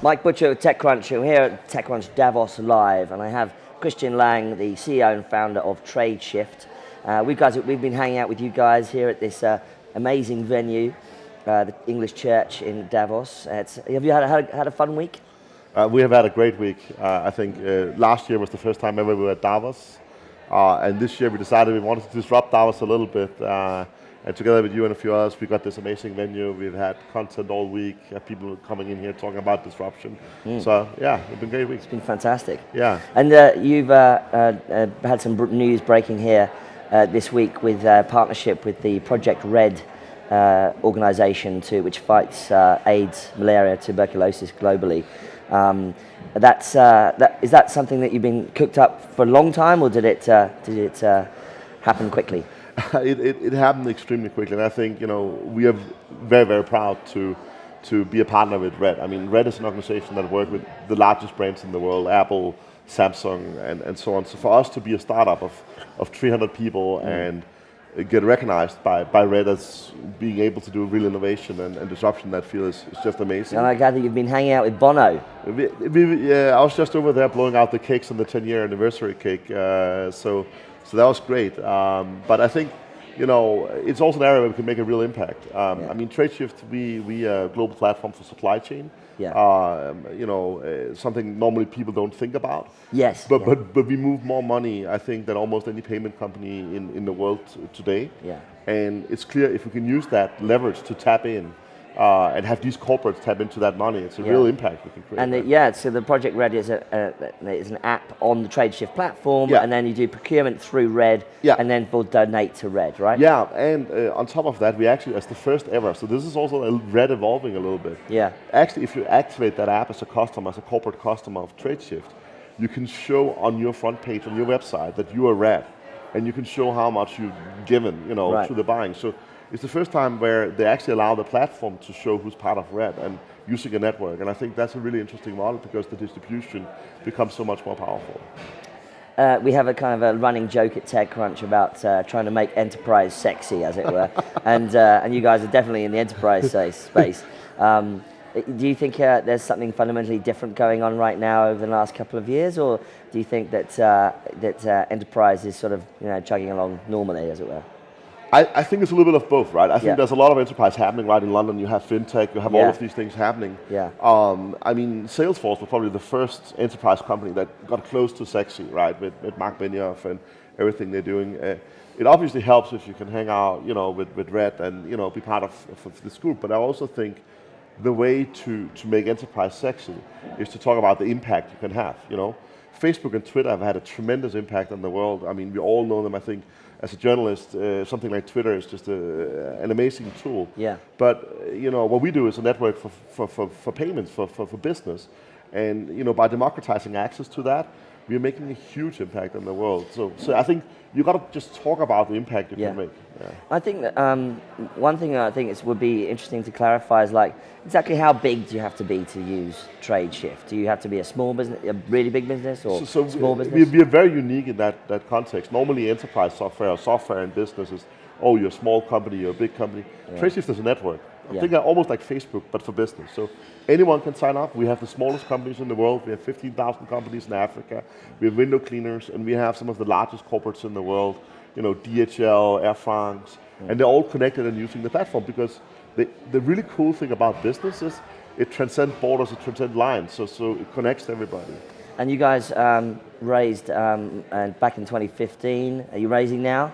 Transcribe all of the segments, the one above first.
Mike Butcher with TechCrunch. We're here at TechCrunch Davos Live, and I have Christian Lanng, the CEO and founder of Tradeshift. We've been hanging out with you guys here at this amazing venue, the English Church in Davos. Have you had a fun week? We have had a great week. I think last year was the first time ever we were at Davos, and this year we decided we wanted to disrupt Davos a little bit. And together with you and a few others, we got this amazing venue. We've had content all week, people coming in here talking about disruption. So yeah, it's been a great week. It's been fantastic. Yeah. And you've had some news breaking here this week with partnership with the Project Red organization which fights AIDS, malaria, tuberculosis globally. Is that something that you've been cooked up for a long time, or did it happen quickly? It happened extremely quickly, and I think we are very, very proud to be a partner with Red. I mean, Red is an organization that works with the largest brands in the world, Apple, Samsung, and so on. So for us to be a startup of 300 people and get recognized by Red as being able to do real innovation and disruption in that field is just amazing. And I gather you've been hanging out with Bono. I was just over there blowing out the cakes on the 10-year anniversary cake. So that was great, but I think it's also an area where we can make a real impact. I mean, Tradeshift, we are a global platform for supply chain. Yeah. Something normally people don't think about. Yes. But we move more money, I think, than almost any payment company in the world today. Yeah. And it's clear if we can use that leverage to tap in. And have these corporates tap into that money. It's a real impact we can create. And so the Project Red is an app on the Tradeshift platform, and then you do procurement through Red, and then we'll donate to Red, right? Yeah, and on top of that, we actually, as the first ever, so this is also Red evolving a little bit. Yeah. Actually, if you activate that app as a customer, as a corporate customer of Tradeshift, you can show on your front page on your website that you are Red, and you can show how much you've given, to the buying. So it's the first time where they actually allow the platform to show who's part of Red and using a network. And I think that's a really interesting model because the distribution becomes so much more powerful. We have a kind of a running joke at TechCrunch about trying to make enterprise sexy, as it were. and you guys are definitely in the enterprise space. Do you think there's something fundamentally different going on right now over the last couple of years, or do you think that enterprise is sort of chugging along normally, as it were? I think it's a little bit of both, right? I think there's a lot of enterprise happening right in London. You have fintech, you have all of these things happening. Yeah. I mean, Salesforce was probably the first enterprise company that got close to sexy, right? With Mark Benioff and everything they're doing. It obviously helps if you can hang out, with Red and be part of this group. But I also think the way to make enterprise sexy is to talk about the impact you can have. Facebook and Twitter have had a tremendous impact on the world. I mean, we all know them. I think as a journalist, something like Twitter is just an amazing tool. Yeah. But what we do is a network for payments for business, and by democratizing access to that, we are making a huge impact on the world. So I think you got to just talk about the impact you can make. Yeah. I think that one thing I think would be interesting to clarify is exactly how big do you have to be to use Tradeshift? Do you have to be a small business, a really big business, or small business? We are very unique in that context. Normally, enterprise software or software in business is, you're a small company, you're a big company. Yeah. Tradeshift is a network. I think almost like Facebook, but for business. So anyone can sign up. We have the smallest companies in the world. We have 15,000 companies in Africa. We have window cleaners, and we have some of the largest corporates in the world. DHL, Air France, and they're all connected and using the platform because the really cool thing about business is it transcends borders, it transcends lines, so it connects everybody. And you guys raised back in 2015. Are you raising now?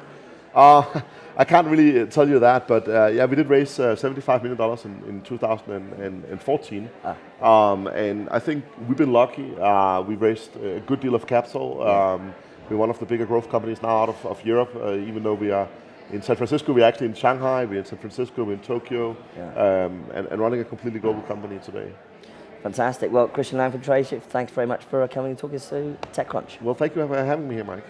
I can't really tell you that, but we did raise $75 million in 2014. And I think we've been lucky. We raised a good deal of capital. We're one of the bigger growth companies now out of Europe, even though we are in San Francisco. We're actually in Shanghai, we're in San Francisco, we're in Tokyo, and running a completely global company today. Fantastic. Well, Christian Lanng from Tradeshift, thanks very much for coming and talking us through TechCrunch. Well, thank you for having me here, Mike.